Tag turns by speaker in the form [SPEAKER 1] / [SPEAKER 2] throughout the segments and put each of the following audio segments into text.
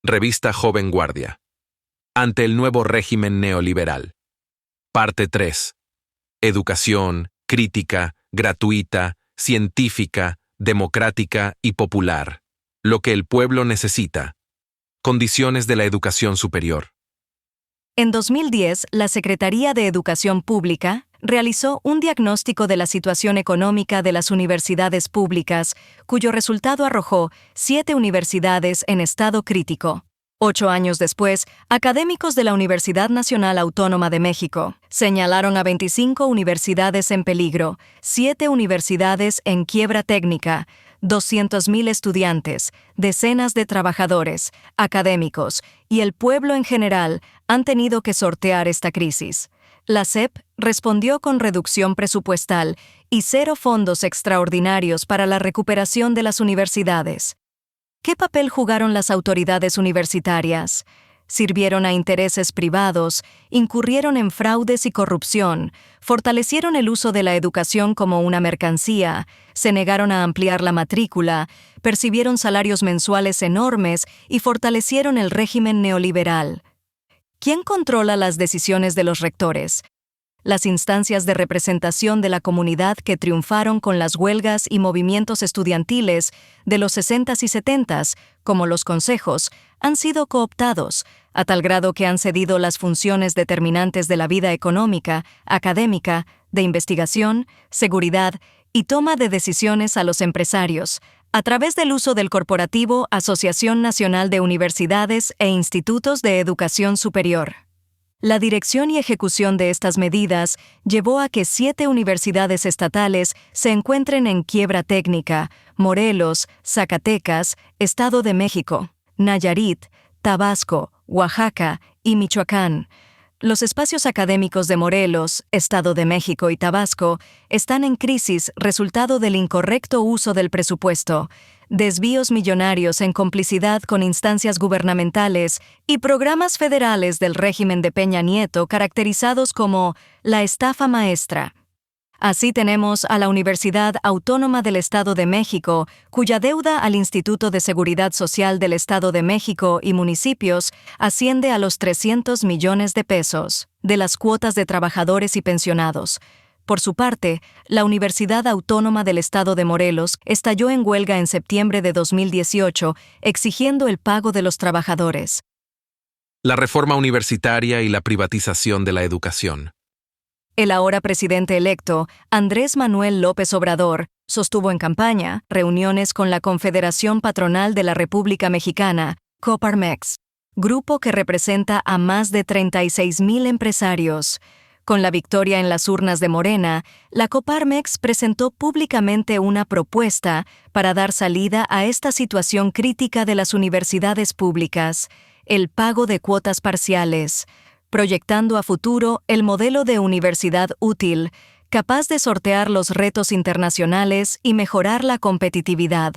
[SPEAKER 1] Revista Joven Guardia. Ante el nuevo régimen neoliberal. Parte 3. Educación, crítica, gratuita, científica, democrática y popular. Lo que el pueblo necesita. Condiciones de la educación superior.
[SPEAKER 2] En 2010, la Secretaría de Educación Pública realizó un diagnóstico de la situación económica de las universidades públicas, cuyo resultado arrojó 7 universidades en estado crítico. 8 años después, académicos de la Universidad Nacional Autónoma de México señalaron a 25 universidades en peligro, 7 universidades en quiebra técnica, 200,000 estudiantes, decenas de trabajadores, académicos y el pueblo en general han tenido que sortear esta crisis. La SEP respondió con reducción presupuestal y 0 fondos extraordinarios para la recuperación de las universidades. ¿Qué papel jugaron las autoridades universitarias? Sirvieron a intereses privados, incurrieron en fraudes y corrupción, fortalecieron el uso de la educación como una mercancía, se negaron a ampliar la matrícula, percibieron salarios mensuales enormes y fortalecieron el régimen neoliberal. ¿Quién controla las decisiones de los rectores? Las instancias de representación de la comunidad que triunfaron con las huelgas y movimientos estudiantiles de los 60s y 70s, como los consejos, han sido cooptados, a tal grado que han cedido las funciones determinantes de la vida económica, académica, de investigación, seguridad y toma de decisiones a los empresarios, a través del uso del corporativo Asociación Nacional de Universidades e Institutos de Educación Superior. La dirección y ejecución de estas medidas llevó a que 7 universidades estatales se encuentren en quiebra técnica: Morelos, Zacatecas, Estado de México, Nayarit, Tabasco, Oaxaca y Michoacán. Los espacios académicos de Morelos, Estado de México y Tabasco están en crisis resultado del incorrecto uso del presupuesto, desvíos millonarios en complicidad con instancias gubernamentales y programas federales del régimen de Peña Nieto caracterizados como la estafa maestra. Así tenemos a la Universidad Autónoma del Estado de México, cuya deuda al Instituto de Seguridad Social del Estado de México y municipios asciende a los 300 millones de pesos, de las cuotas de trabajadores y pensionados. Por su parte, la Universidad Autónoma del Estado de Morelos estalló en huelga en septiembre de 2018, exigiendo el pago de los trabajadores.
[SPEAKER 1] La reforma universitaria y la privatización de la educación.
[SPEAKER 2] El ahora presidente electo, Andrés Manuel López Obrador, sostuvo en campaña reuniones con la Confederación Patronal de la República Mexicana, Coparmex, grupo que representa a más de 36,000 empresarios. Con la victoria en las urnas de Morena, la Coparmex presentó públicamente una propuesta para dar salida a esta situación crítica de las universidades públicas: el pago de cuotas parciales, proyectando a futuro el modelo de universidad útil, capaz de sortear los retos internacionales y mejorar la competitividad.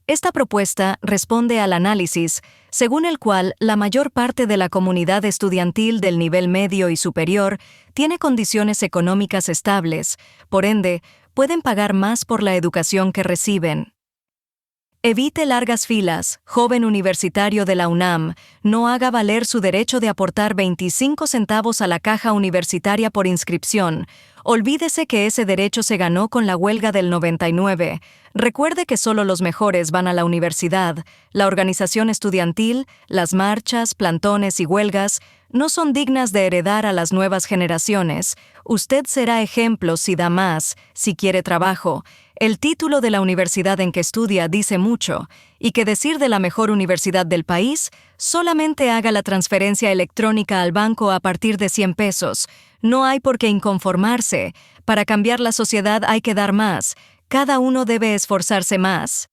[SPEAKER 2] Esta propuesta responde al análisis, según el cual la mayor parte de la comunidad estudiantil del nivel medio y superior tiene condiciones económicas estables, por ende, pueden pagar más por la educación que reciben. Evite largas filas, joven universitario de la UNAM, no haga valer su derecho de aportar 25 centavos a la caja universitaria por inscripción. Olvídese que ese derecho se ganó con la huelga del 99. Recuerde que solo los mejores van a la universidad. La organización estudiantil, las marchas, plantones y huelgas no son dignas de heredar a las nuevas generaciones. Usted será ejemplo si da más, si quiere trabajo. El título de la universidad en que estudia dice mucho, y que decir de la mejor universidad del país, solamente haga la transferencia electrónica al banco a partir de 100 pesos. No hay por qué inconformarse. Para cambiar la sociedad hay que dar más. Cada uno debe esforzarse más.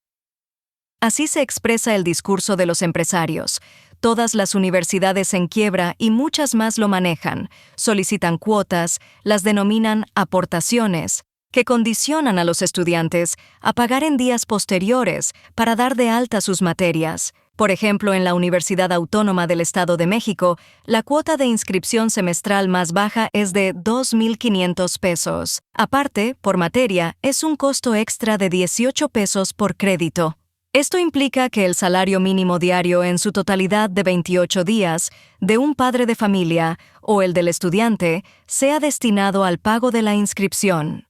[SPEAKER 2] Así se expresa el discurso de los empresarios. Todas las universidades en quiebra y muchas más lo manejan. Solicitan cuotas, las denominan aportaciones, que condicionan a los estudiantes a pagar en días posteriores para dar de alta sus materias. Por ejemplo, en la Universidad Autónoma del Estado de México, la cuota de inscripción semestral más baja es de 2,500 pesos. Aparte, por materia, es un costo extra de 18 pesos por crédito. Esto implica que el salario mínimo diario en su totalidad de 28 días de un padre de familia o el del estudiante sea destinado al pago de la inscripción.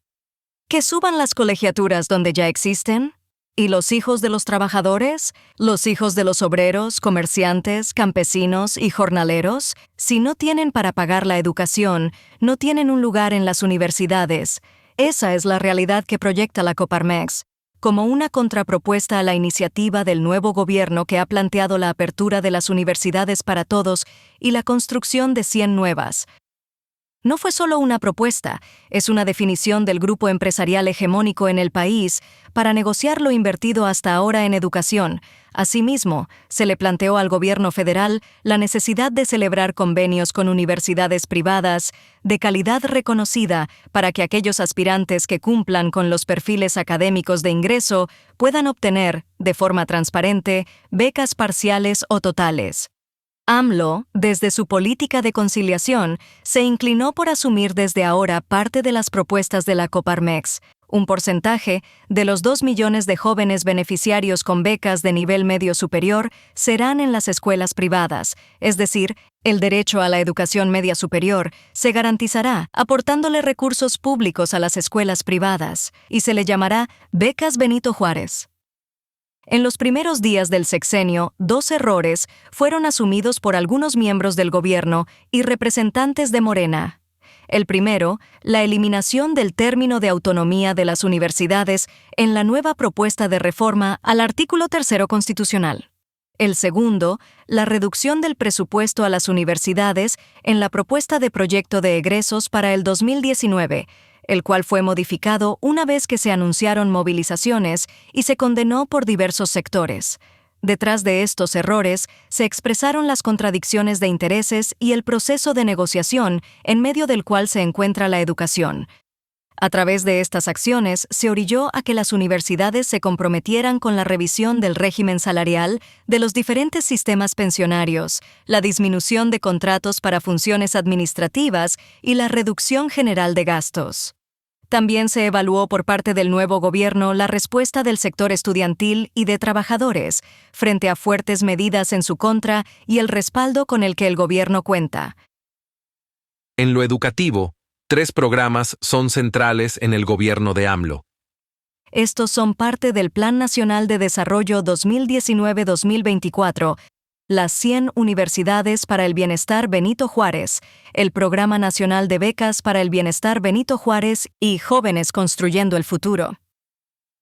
[SPEAKER 2] Que suban las colegiaturas donde ya existen. ¿Y los hijos de los trabajadores? ¿Los hijos de los obreros, comerciantes, campesinos y jornaleros? Si no tienen para pagar la educación, no tienen un lugar en las universidades. Esa es la realidad que proyecta la Coparmex, como una contrapropuesta a la iniciativa del nuevo gobierno que ha planteado la apertura de las universidades para todos y la construcción de 100 nuevas. No fue solo una propuesta, es una definición del grupo empresarial hegemónico en el país para negociar lo invertido hasta ahora en educación. Asimismo, se le planteó al gobierno federal la necesidad de celebrar convenios con universidades privadas de calidad reconocida para que aquellos aspirantes que cumplan con los perfiles académicos de ingreso puedan obtener, de forma transparente, becas parciales o totales. AMLO, desde su política de conciliación, se inclinó por asumir desde ahora parte de las propuestas de la Coparmex. Un porcentaje de los 2 millones de jóvenes beneficiarios con becas de nivel medio superior serán en las escuelas privadas, es decir, el derecho a la educación media superior se garantizará aportándole recursos públicos a las escuelas privadas y se le llamará Becas Benito Juárez. En los primeros días del sexenio, 2 errores fueron asumidos por algunos miembros del gobierno y representantes de Morena. El primero, la eliminación del término de autonomía de las universidades en la nueva propuesta de reforma al artículo 3 constitucional. El segundo, la reducción del presupuesto a las universidades en la propuesta de proyecto de egresos para el 2019, el cual fue modificado una vez que se anunciaron movilizaciones y se condenó por diversos sectores. Detrás de estos errores se expresaron las contradicciones de intereses y el proceso de negociación en medio del cual se encuentra la educación. A través de estas acciones se orilló a que las universidades se comprometieran con la revisión del régimen salarial de los diferentes sistemas pensionarios, la disminución de contratos para funciones administrativas y la reducción general de gastos. También se evaluó por parte del nuevo gobierno la respuesta del sector estudiantil y de trabajadores frente a fuertes medidas en su contra y el respaldo con el que el gobierno cuenta.
[SPEAKER 1] En lo educativo, 3 programas son centrales en el gobierno de AMLO.
[SPEAKER 2] Estos son parte del Plan Nacional de Desarrollo 2019-2024, las 100 Universidades para el Bienestar Benito Juárez, el Programa Nacional de Becas para el Bienestar Benito Juárez y Jóvenes Construyendo el Futuro.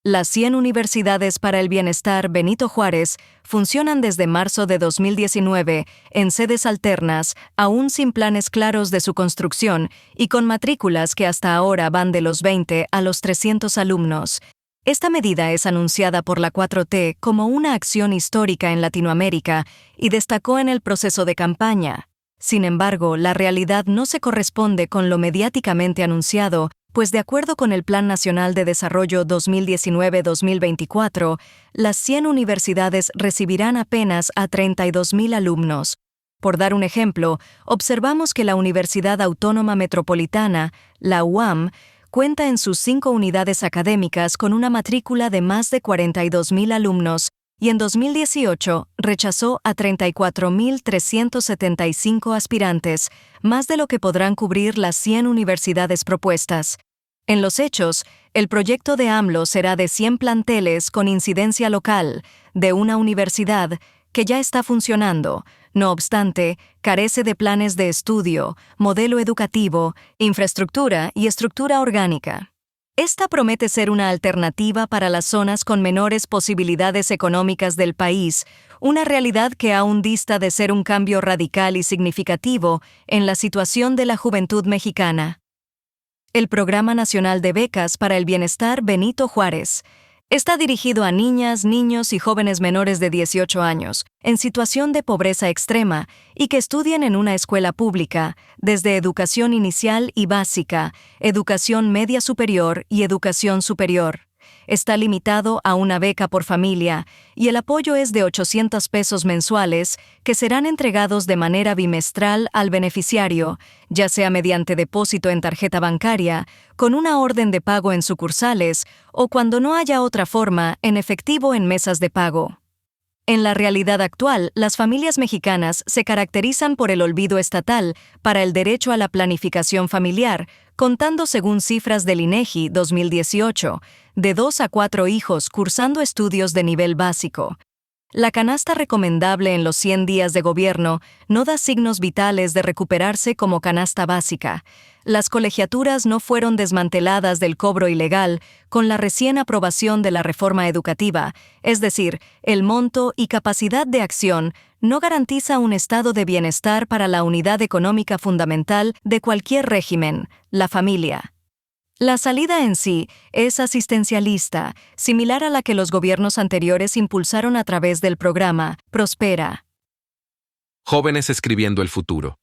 [SPEAKER 2] Las 100 Universidades para el Bienestar Benito Juárez funcionan desde marzo de 2019 en sedes alternas, aún sin planes claros de su construcción y con matrículas que hasta ahora van de los 20 a los 300 alumnos. Esta medida es anunciada por la 4T como una acción histórica en Latinoamérica y destacó en el proceso de campaña. Sin embargo, la realidad no se corresponde con lo mediáticamente anunciado, pues de acuerdo con el Plan Nacional de Desarrollo 2019-2024, las 100 universidades recibirán apenas a 32,000 alumnos. Por dar un ejemplo, observamos que la Universidad Autónoma Metropolitana, la UAM, cuenta en sus 5 unidades académicas con una matrícula de más de 42,000 alumnos y en 2018 rechazó a 34,375 aspirantes, más de lo que podrán cubrir las 100 universidades propuestas. En los hechos, el proyecto de AMLO será de 100 planteles con incidencia local, de una universidad que ya está funcionando. No obstante, carece de planes de estudio, modelo educativo, infraestructura y estructura orgánica. Esta promete ser una alternativa para las zonas con menores posibilidades económicas del país, una realidad que aún dista de ser un cambio radical y significativo en la situación de la juventud mexicana. El Programa Nacional de Becas para el Bienestar Benito Juárez está dirigido a niñas, niños y jóvenes menores de 18 años, en situación de pobreza extrema y que estudian en una escuela pública, desde educación inicial y básica, educación media superior y educación superior. está limitado a una beca por familia y el apoyo es de 800 pesos mensuales que serán entregados de manera bimestral al beneficiario, ya sea mediante depósito en tarjeta bancaria, con una orden de pago en sucursales o cuando no haya otra forma, en efectivo en mesas de pago. En la realidad actual, las familias mexicanas se caracterizan por el olvido estatal para el derecho a la planificación familiar, contando según cifras del INEGI 2018, de 2 a 4 hijos cursando estudios de nivel básico. La canasta recomendable en los 100 días de gobierno no da signos vitales de recuperarse como canasta básica. Las colegiaturas no fueron desmanteladas del cobro ilegal con la recién aprobación de la reforma educativa, es decir, el monto y capacidad de acción no garantiza un estado de bienestar para la unidad económica fundamental de cualquier régimen, la familia. La salida en sí es asistencialista, similar a la que los gobiernos anteriores impulsaron a través del programa Prospera.
[SPEAKER 1] Jóvenes escribiendo el futuro.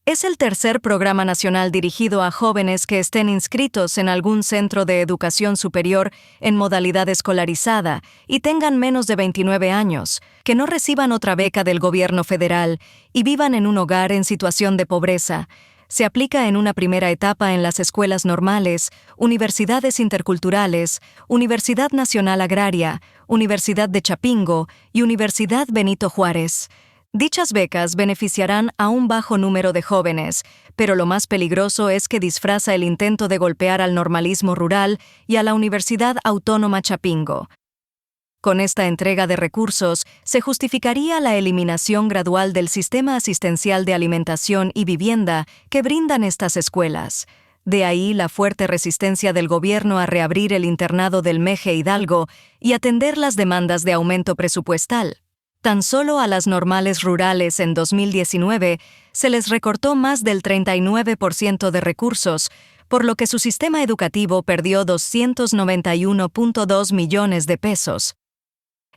[SPEAKER 2] Es el tercer programa nacional dirigido a jóvenes que estén inscritos en algún centro de educación superior en modalidad escolarizada y tengan menos de 29 años, que no reciban otra beca del gobierno federal y vivan en un hogar en situación de pobreza. Se aplica en una primera etapa en las escuelas normales, universidades interculturales, Universidad Nacional Agraria, Universidad de Chapingo y Universidad Benito Juárez. Dichas becas beneficiarán a un bajo número de jóvenes, pero lo más peligroso es que disfraza el intento de golpear al normalismo rural y a la Universidad Autónoma Chapingo. Con esta entrega de recursos, se justificaría la eliminación gradual del sistema asistencial de alimentación y vivienda que brindan estas escuelas. De ahí la fuerte resistencia del gobierno a reabrir el internado del MEGE Hidalgo y atender las demandas de aumento presupuestal. Tan solo a las normales rurales en 2019 se les recortó más del 39% de recursos, por lo que su sistema educativo perdió 291.2 millones de pesos.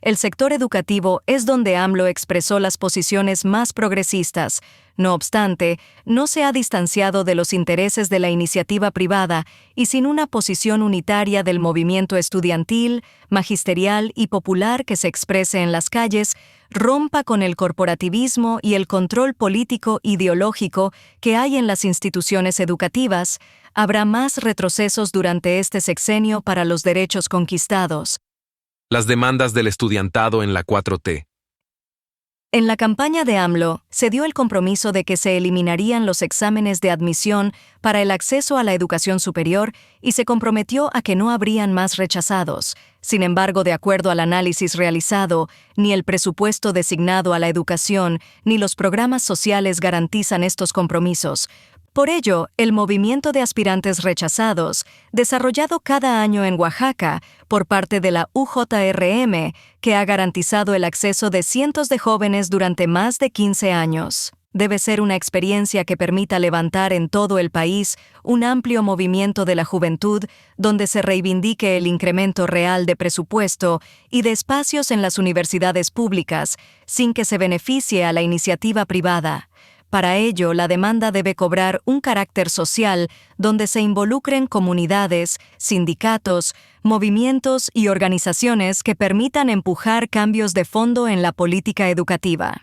[SPEAKER 2] El sector educativo es donde AMLO expresó las posiciones más progresistas. No obstante, no se ha distanciado de los intereses de la iniciativa privada y sin una posición unitaria del movimiento estudiantil, magisterial y popular que se exprese en las calles, rompa con el corporativismo y el control político ideológico que hay en las instituciones educativas, habrá más retrocesos durante este sexenio para los derechos conquistados.
[SPEAKER 1] Las demandas del estudiantado en la 4T.
[SPEAKER 2] En la campaña de AMLO, se dio el compromiso de que se eliminarían los exámenes de admisión para el acceso a la educación superior y se comprometió a que no habrían más rechazados. Sin embargo, de acuerdo al análisis realizado, ni el presupuesto designado a la educación ni los programas sociales garantizan estos compromisos. Por ello, el movimiento de aspirantes rechazados, desarrollado cada año en Oaxaca por parte de la UJRM, que ha garantizado el acceso de cientos de jóvenes durante más de 15 años, debe ser una experiencia que permita levantar en todo el país un amplio movimiento de la juventud donde se reivindique el incremento real de presupuesto y de espacios en las universidades públicas, sin que se beneficie a la iniciativa privada. Para ello, la demanda debe cobrar un carácter social donde se involucren comunidades, sindicatos, movimientos y organizaciones que permitan empujar cambios de fondo en la política educativa.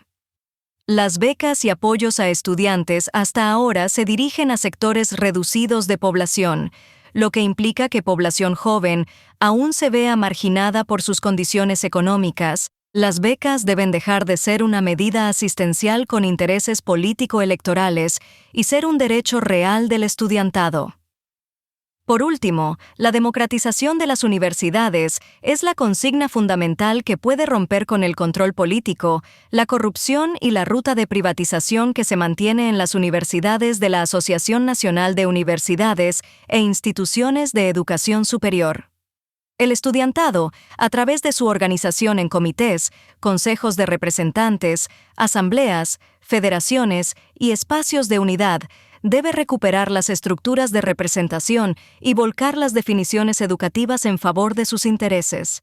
[SPEAKER 2] Las becas y apoyos a estudiantes hasta ahora se dirigen a sectores reducidos de población, lo que implica que población joven aún se vea marginada por sus condiciones económicas. Las becas deben dejar de ser una medida asistencial con intereses político-electorales y ser un derecho real del estudiantado. Por último, la democratización de las universidades es la consigna fundamental que puede romper con el control político, la corrupción y la ruta de privatización que se mantiene en las universidades de la Asociación Nacional de Universidades e Instituciones de Educación Superior. El estudiantado, a través de su organización en comités, consejos de representantes, asambleas, federaciones y espacios de unidad, debe recuperar las estructuras de representación y volcar las definiciones educativas en favor de sus intereses.